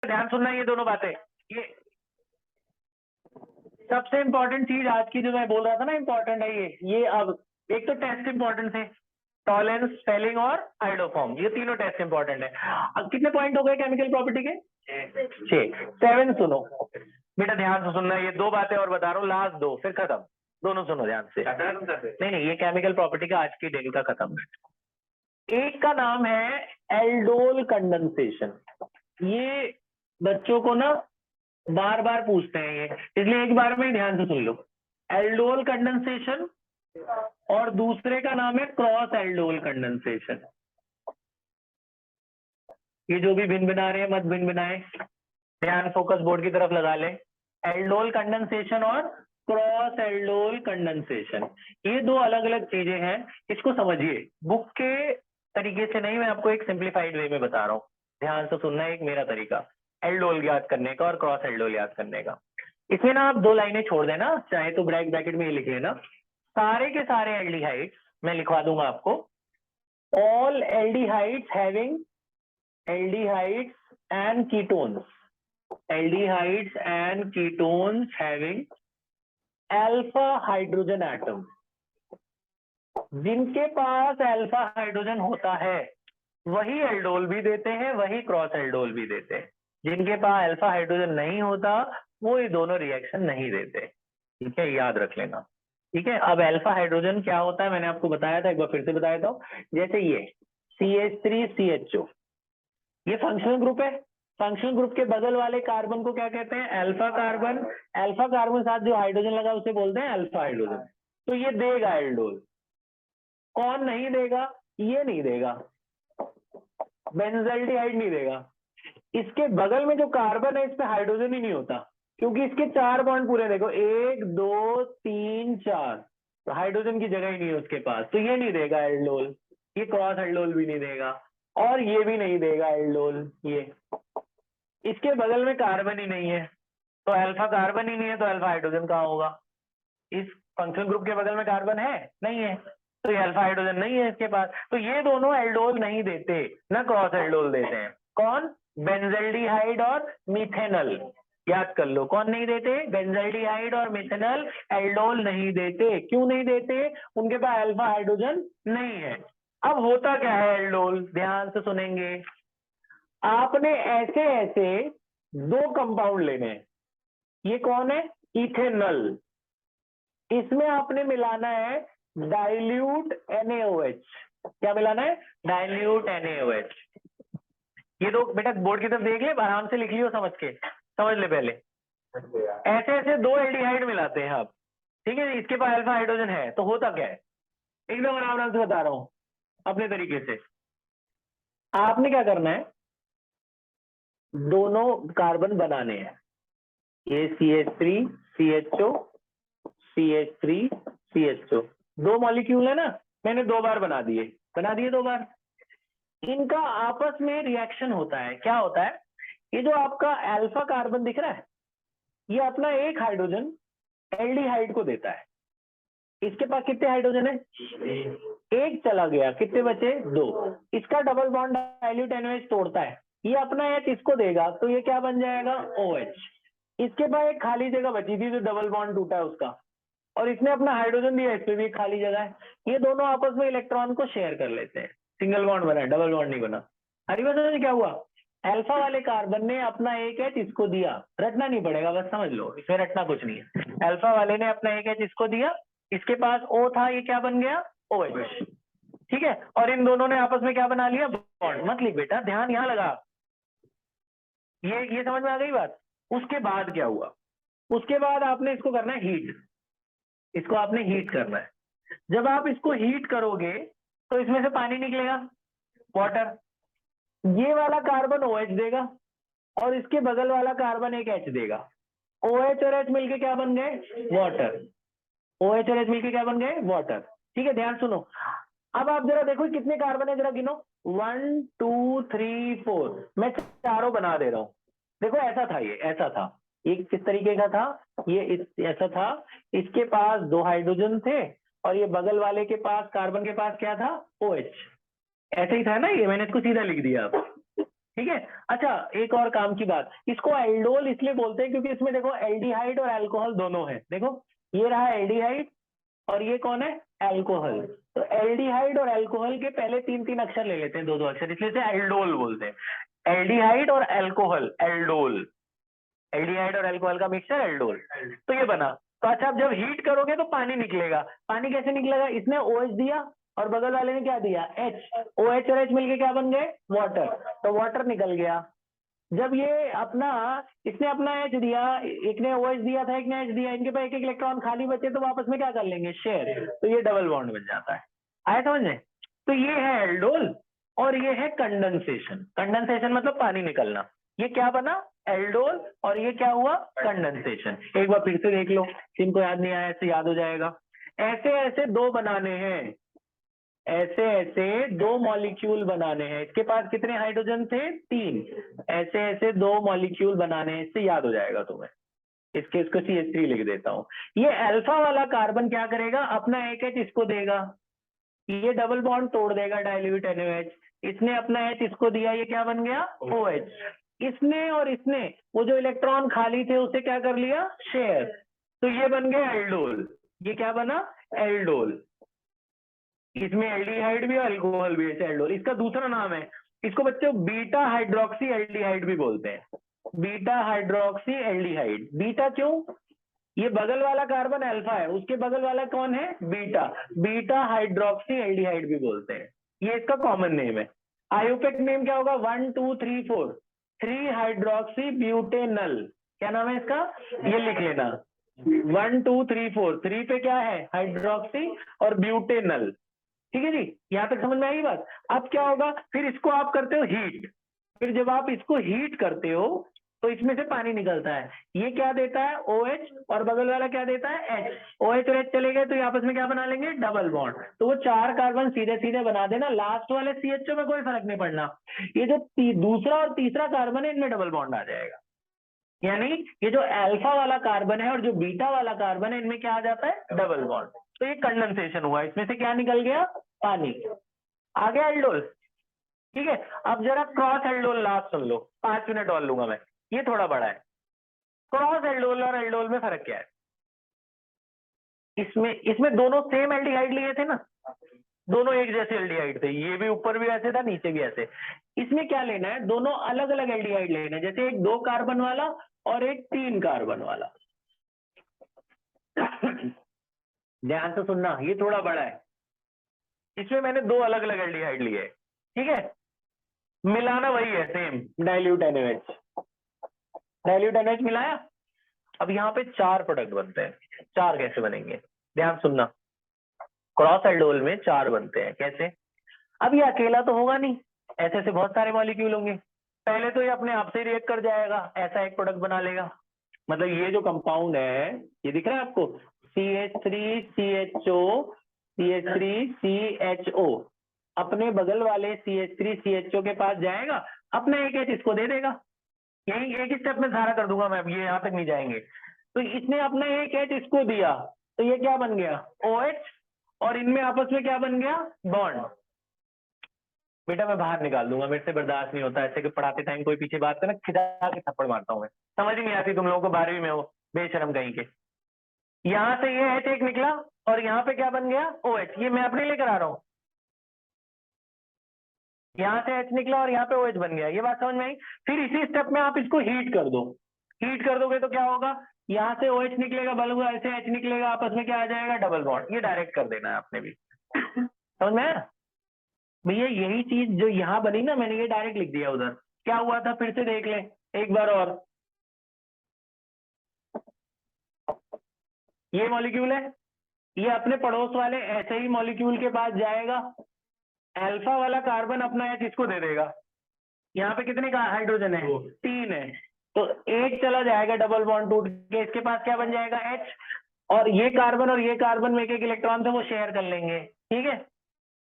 ध्यान सुनना ये दोनों बातें। ये सबसे इंपॉर्टेंट चीज आज की जो मैं बोल रहा था ना, इंपॉर्टेंट है ये। अब एक तो टेस्ट इंपॉर्टेंट है, टॉलेंस, स्पेलिंग और आइडोफॉर्म, ये तीनों टेस्ट इंपॉर्टेंट है। अब कितने पॉइंट हो गए केमिकल प्रॉपर्टी के? 6। 7 सुनो बेटा, ध्यान से सुनना, ये 2 बातें और बता रहा हूँ, लास्ट 2 फिर खत्म। दोनों सुनो ध्यान से। नहीं, ये केमिकल प्रॉपर्टी का आज की डेली का खत्म। एक का नाम है एल्डोल कंडेंसेशन। ये बच्चों को ना बार बार पूछते हैं ये, इसलिए एक बार में ध्यान से सुन लो। एल्डोल कंडेंसेशन और दूसरे का नाम है क्रॉस एल्डोल कंडेंसेशन। ये जो भी भिन्न बना रहे हैं मत भिन्न बनाए, ध्यान फोकस बोर्ड की तरफ लगा ले। एल्डोल कंडेंसेशन और क्रॉस एल्डोल कंडेंसेशन, ये 2 अलग अलग चीजें हैं, इसको समझिए। बुक के तरीके से नहीं, मैं आपको एक सिंप्लीफाइड वे में बता रहा हूँ, ध्यान से सुनना। एक मेरा तरीका एल्डोल याद करने का और क्रॉस एल्डोल याद करने का। इसमें ना आप 2 लाइनें छोड़ देना, चाहे तो ब्रैकेट में ही लिख लेना। सारे के सारे एल्डिहाइड्स मैं लिखवा दूंगा आपको। All aldehydes having aldehydes and ketones having alpha hydrogen atom, जिनके पास अल्फा हाइड्रोजन होता है वही एल्डोल भी देते हैं, वही क्रॉस एल्डोल भी देते हैं। जिनके पास अल्फा हाइड्रोजन नहीं होता वो ये दोनों रिएक्शन नहीं देते, ठीक है, याद रख लेना। ठीक है, अब अल्फा हाइड्रोजन क्या होता है मैंने आपको बताया था, एक बार फिर से बताया था। जैसे ये CH3CHO, ये फंक्शनल ग्रुप है। फंक्शनल ग्रुप के बगल वाले कार्बन को क्या कहते हैं? Alpha carbon. अल्फा कार्बन साथ जो हाइड्रोजन लगा उसे बोलते हैं अल्फा हाइड्रोजन। तो ये देगा एल्डोल। कौन नहीं देगा? ये नहीं देगा, बेंजल्डिहाइड नहीं देगा। इसके बगल में जो कार्बन है इसमें हाइड्रोजन ही नहीं होता, क्योंकि इसके 4 बॉन्ड पूरे देखो, 1 2 3 4, तो हाइड्रोजन की जगह ही नहीं है उसके पास, तो ये नहीं देगा एल्डोल। ये क्रॉस एल्डोल भी नहीं देगा और ये भी नहीं देगा एल्डोल। ये इसके बगल में कार्बन ही नहीं है, तो अल्फा कार्बन ही नहीं है तो अल्फा हाइड्रोजन कहाँ होगा? इस फंक्शनल ग्रुप के बगल में कार्बन है? नहीं है, तो ये अल्फा हाइड्रोजन नहीं है इसके पास। तो ये दोनों एल्डोल नहीं देते, ना क्रॉस एल्डोल देते हैं। कौन? बेंजल्डिहाइड और मिथेनल। याद कर लो, कौन नहीं देते? बेंजल्डिहाइड और मिथेनल एल्डोल नहीं देते। क्यों नहीं देते? उनके पास अल्फा हाइड्रोजन नहीं है। अब होता क्या है एल्डोल, ध्यान से सुनेंगे। आपने ऐसे ऐसे 2 कंपाउंड लेने हैं। ये कौन है? इथेनॉल। इसमें आपने मिलाना है डाइल्यूट NaOH। क्या मिलाना है? Dilute NaOH। ये 2 बेटा बोर्ड की तरफ देख ले, आराम से लिख लियो, समझ के समझ ले। पहले ऐसे ऐसे 2 एल्डिहाइड मिलाते हैं आप, ठीक है। इसके पास अल्फा हाइड्रोजन है, तो होता क्या है, एकदम आराम से बता रहा हूं अपने तरीके से। आपने क्या करना है, दोनों कार्बन बनाने हैं। ये CH3CHO, CH3CHO, 2 मॉलिक्यूल है ना, मैंने 2 बार बना दिए 2 बार। इनका आपस में रिएक्शन होता है। क्या होता है? ये जो आपका अल्फा कार्बन दिख रहा है, ये अपना एक हाइड्रोजन एल्डिहाइड को देता है। इसके पास कितने हाइड्रोजन है? एक चला गया, कितने बचे? 2। इसका डबल बॉन्ड डाइल्यूट NaOH तोड़ता है, ये अपना H इसको देगा, तो ये क्या बन जाएगा? OH। इसके पास एक खाली जगह बची थी जो डबल बॉन्ड टूटा है उसका, और इसने अपना हाइड्रोजन दिया, इसमें भी एक खाली जगह है। ये दोनों आपस में इलेक्ट्रॉन को शेयर कर लेते हैं। सिंगल बॉन्ड बना, डबल बॉन्ड नहीं बना। हरी बात समझ क्या हुआ? अल्फा वाले कार्बन ने अपना एक H इसको दिया, रटना नहीं पड़ेगा, बस समझ लो, इसमें रटना कुछ नहीं है। अल्फा वाले ने अपना एक H इसको दिया, इसके पास O था, ये क्या बन गया? OH। ठीक है, और इन दोनों ने आपस में क्या बना लिया? बॉन्ड। मत लिख बेटा, ध्यान यहां लगा। ये समझ में आ गई बात? उसके बाद क्या हुआ? उसके बाद आपने इसको करना है हीट। इसको आपने हीट करना है। जब आप इसको हीट करोगे तो इसमें से पानी निकलेगा, वाटर। ये वाला कार्बन OH देगा और इसके बगल वाला कार्बन एक H देगा। OH और H मिलके क्या बन गए? वाटर। OH और H मिलके क्या बन गए? वाटर। ठीक है, ध्यान सुनो। अब आप जरा देखो कितने कार्बन है, जरा गिनो। 1 2 3 4, मैं चारों बना दे रहा हूं। देखो ऐसा था, ये ऐसा था, एक किस तरीके का था, ये ऐसा था। इसके पास 2 हाइड्रोजन थे और ये बगल वाले के पास, कार्बन के पास क्या था? OH। ऐसे ही था ना ये, मैंने इसको सीधा लिख दिया। ठीक है। अच्छा, एक और काम की बात, इसको एल्डोल इसलिए बोलते हैं क्योंकि इसमें देखो एल्डिहाइड और अल्कोहल दोनों है। देखो ये रहा एल्डिहाइड और ये कौन है, एल्कोहल। तो एल्डिहाइड और अल्कोहल के पहले तीन तीन अक्षर ले लेते हैं, दो दो अक्षर, इसलिए से एल्डोल बोलते हैं। एल्डिहाइड और अल्कोहल, एल्डोल। एल्डिहाइड और अल्कोहल का मिक्सचर एल्डोल। तो ये बना। तो अच्छा, अब जब हीट करोगे तो पानी निकलेगा। पानी कैसे निकलेगा, इसने OH दिया और बगल वाले ने क्या दिया, H। OH और H मिलके क्या बन गए, वाटर। तो वाटर निकल गया। जब ये अपना, इसने अपना H दिया, एक ने OH दिया था, एक ने H दिया, इनके पास एक एक इलेक्ट्रॉन खाली बचे तो वापस में क्या कर लेंगे, शेयर। तो ये डबल बॉन्ड बन जाता है। आया समझ में। तो ये है एल्डोल और ये है कंडेंसेशन। कंडेंसेशन मतलब पानी निकलना। ये क्या बना, एल्डोल, और ये क्या हुआ, कंडेंसेशन। एक बार फिर से देख लो, जिनको याद नहीं आया ऐसे याद हो जाएगा। ऐसे ऐसे दो बनाने हैं, ऐसे ऐसे दो मॉलिक्यूल बनाने हैं। इसके पास कितने हाइड्रोजन थे, 3। ऐसे ऐसे दो मॉलिक्यूल बनाने हैं, इससे याद हो जाएगा तुम्हें। इसको CH3 लिख देता हूं। ये अल्फा वाला कार्बन क्या करेगा, अपना एक H इसको देगा, ये डबल बॉन्ड तोड़ देगा, डाइल्यूट NaOH। इसने अपना H इसको दिया, ये क्या बन गया, OH। इसने और इसने वो जो इलेक्ट्रॉन खाली थे उसे क्या कर लिया, शेयर। तो ये बन गया एल्डोल। ये क्या बना, एल्डोल। इसमें एल्डिहाइड भी और अल्कोहल भी है, एल्डोल। इसका दूसरा नाम है, इसको बच्चों बीटा हाइड्रोक्सी एल्डिहाइड भी बोलते हैं। Beta hydroxy aldehyde. बीटा क्यों, ये बगल वाला कार्बन अल्फा है, उसके बगल वाला कौन है, बीटा। बीटा हाइड्रोक्सी एल्डिहाइड भी बोलते हैं, ये इसका कॉमन नेम है। आयुपेक नेम क्या होगा, 1 2 3 4, 3 हाइड्रोक्सी ब्यूटेनल। क्या नाम है इसका, ये लिख लेना, 1 2 3 4। 3 पे क्या है, हाइड्रोक्सी, और ब्यूटेनल। ठीक है जी, यहां तक समझ में आई बात। अब क्या होगा, फिर इसको आप करते हो हीट। फिर जब आप इसको हीट करते हो तो इसमें से पानी निकलता है। ये क्या देता है, OH, और बगल वाला क्या देता है, H। OH और H चले गए तो ये आपस में क्या बना लेंगे, डबल बॉन्ड। तो वो 4 कार्बन सीधे सीधे बना देना, लास्ट वाले CHO में कोई फर्क नहीं पड़ना। ये जो दूसरा और तीसरा कार्बन है, इनमें डबल बॉन्ड आ जाएगा। यानी ये जो अल्फा वाला कार्बन है और जो बीटा वाला कार्बन है, इनमें क्या आ जाता है, डबल बॉन्ड। तो ये कंडेंसेशन हुआ, इसमें से क्या निकल गया, पानी। आ गया एल्डोल। ठीक है, अब जरा क्रॉस एल्डोल लास्ट सुन लो, 5 मिनट और लूंगा मैं, ये थोड़ा बड़ा है। क्रॉस एल्डोल और एल्डोल में फर्क क्या है, इसमें इसमें दोनों सेम एल्डिहाइड लिए थे ना, दोनों एक जैसे एल्डिहाइड थे, ये भी ऊपर भी ऐसे था, नीचे भी ऐसे। इसमें क्या लेना है, दोनों अलग अलग एल्डिहाइड लेना है, जैसे एक 2 कार्बन वाला और एक 3 कार्बन वाला। ध्यान से सुनना, ये थोड़ा बड़ा है, इसमें मैंने 2 अलग अलग एल्डिहाइड लिए, ठीक है। मिलाना वही है, same dilute NaOH। Dilute NaOH मिलाया। अब यहाँ पे 4 प्रोडक्ट बनते हैं। 4 कैसे बनेंगे, ध्यान सुनना। क्रॉस एल्डोल में 4 बनते हैं, कैसे। अब ये अकेला तो होगा नहीं, ऐसे ऐसे बहुत सारे मॉलिक्यूल होंगे। पहले तो ये अपने आप से रिएक्ट कर जाएगा, ऐसा एक प्रोडक्ट बना लेगा। मतलब ये जो कंपाउंड है, ये दिख रहा है आपको, CH3CHO, CH3CHO, अपने बगल वाले CH3CHO के पास जाएगा, अपना एक H इसको दे देगा। यही एक स्टेप में सारा कर दूंगा मैं, अब ये यहां तक नहीं जाएंगे। तो इसने अपना एक H इसको दिया, तो ये क्या बन गया, OH, और इनमें आपस में क्या बन गया, बॉन्ड। बेटा मैं बाहर निकाल दूंगा, मेरे से बर्दाश्त नहीं होता ऐसे कि पढ़ाते टाइम कोई पीछे बात करे, खिजा के थप्पड़ मारता हूँ मैं, समझ ही नहीं आती तुम लोगों को, 12वीं में हो, बेशरम कहीं के। यहां से ये H एक निकला और यहाँ पे क्या बन गया, OH। ये मैं अपने लेकर आ रहा हूँ, यहाँ से H निकला और यहाँ पे OH बन गया, ये बात समझ में आई। फिर इसी स्टेप में आप इसको हीट कर दो। हीट कर दोगे तो क्या होगा, यहाँ से OH निकलेगा, बल्ब ऐसे H निकलेगा, आपस में क्या आ जाएगा, डबल बॉन्ड। ये डायरेक्ट कर देना है आपने भी, समझ में आया भैया। यही चीज जो यहाँ बनी ना, मैंने ये डायरेक्ट लिख दिया उधर। क्या हुआ था, फिर से देख ले एक बार और। ये मॉलिक्यूल है, ये अपने पड़ोस वाले ऐसे ही मॉलिक्यूल के पास जाएगा, अल्फा वाला कार्बन अपना H इसको दे देगा। यहाँ पे कितने का हाइड्रोजन है, 3 है, तो एक चला जाएगा, डबल बॉन्ड टूट के इसके पास क्या बन जाएगा, H। और ये कार्बन में एक एक इलेक्ट्रॉन थे वो शेयर कर लेंगे, ठीक है।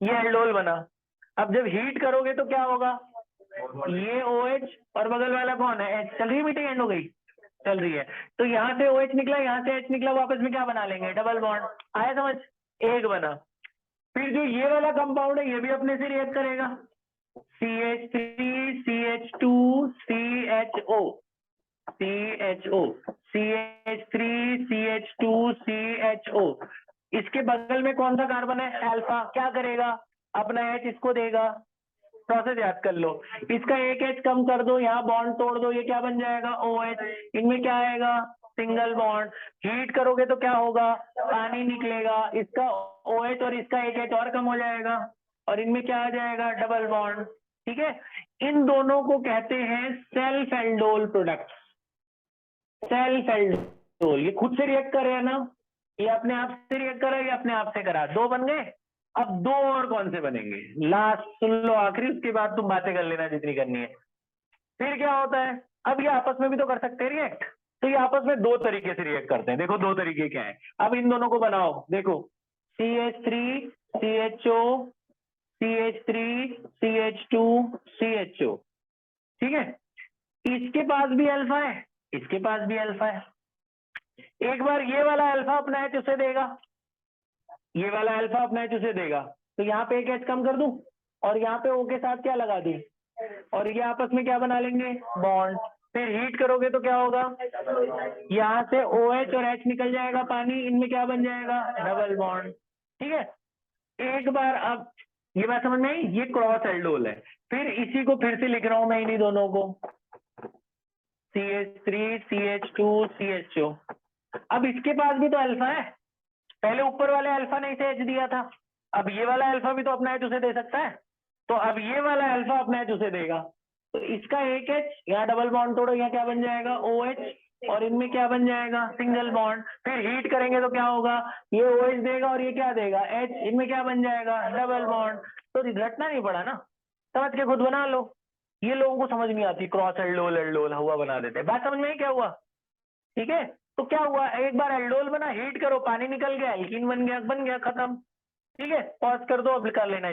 ये एल्डोल बना। अब जब हीट करोगे तो क्या होगा, ये OH और बगल वाला कौन है, H। चल रही है मीटिंग, एंड हो गई, चल रही है। तो यहाँ से OH निकला, यहाँ से H निकला, वापस में क्या बना लेंगे, डबल बॉन्ड। आया समझ, एक बना। फिर जो ये वाला कंपाउंड है, ये भी अपने से रिएक्ट करेगा, CH3 CH2 CHO CHO CH3 CH2 CHO। इसके बगल में कौन सा कार्बन है? अल्फा। क्या करेगा? अपना H इसको देगा। प्रोसेस याद कर लो, इसका एक H कम कर दो, यहाँ बॉन्ड तोड़ दो, ये क्या बन जाएगा? OH। इनमें क्या आएगा? Single bond. हीट करोगे तो क्या होगा? पानी निकलेगा, इसका OH और इसका एक H और कम हो जाएगा, और इनमें क्या आ जाएगा? Double bond. ठीक है, इन दोनों को कहते हैं self aldol products. Self aldol, ये खुद से रिएक्ट कर रहे हैं ना, ये अपने आप से रिएक्ट करा, ये अपने आप से करा, दो बन गए। अब दो और कौन से बनेंगे? लास्ट सुन लो, आखिरी, उसके बाद तुम बातें कर लेना जितनी करनी है। फिर क्या होता है? अब ये आपस में भी तो कर सकते हैं रिएक्ट, तो ये आपस में दो तरीके से रिएक्ट करते हैं। देखो दो तरीके क्या है, अब इन दोनों को बनाओ। देखो CH3 CHO CH3 CH2 CHO। ठीक है, इसके पास भी अल्फा है, इसके पास भी अल्फा है। एक बार ये वाला अल्फा अपना H उसे देगा, ये वाला अल्फा अपना H उसे देगा, तो यहाँ पे एक H कम कर दूं, और यहाँ पे O के साथ क्या लगा दूं, और ये आपस में क्या बना लेंगे? बॉन्ड। फिर हीट करोगे तो क्या होगा? यहाँ से OH और H निकल जाएगा, पानी, इनमें क्या बन जाएगा? Double bond. ठीक है, एक बार अब ये बात समझ में आई, ये क्रॉस एल्डोल है। फिर इसी को फिर से लिख रहा हूं मैं, इन्हीं दोनों को, CH3 CH2 CHO। अब इसके पास भी तो अल्फा है, पहले ऊपर वाले अल्फा ने इसे H दिया था, अब ये वाला अल्फा भी तो अपना H उसे दे सकता है, तो अब ये वाला अल्फा अपना H उसे देगा, तो इसका एक H, यहाँ डबल बॉन्ड तोड़ो, यहाँ क्या बन जाएगा? OH, और इनमें क्या बन जाएगा? Single bond. फिर हीट करेंगे तो क्या होगा? ये OH देगा और ये क्या देगा? H। इनमें क्या बन जाएगा? Double bond. तो रटना नहीं पड़ा ना, समझ के खुद बना लो। ये लोगों को समझ नहीं आती, क्रॉस एल्डोल एल्डोल हुआ बना देते। बात समझ में आई क्या हुआ? ठीक है, तो क्या हुआ? एक बार एल्डोल बना, हीट करो, पानी निकल गया, एल्कीन बन गया, खत्म। ठीक है, पॉज कर दो, अब कर लेना।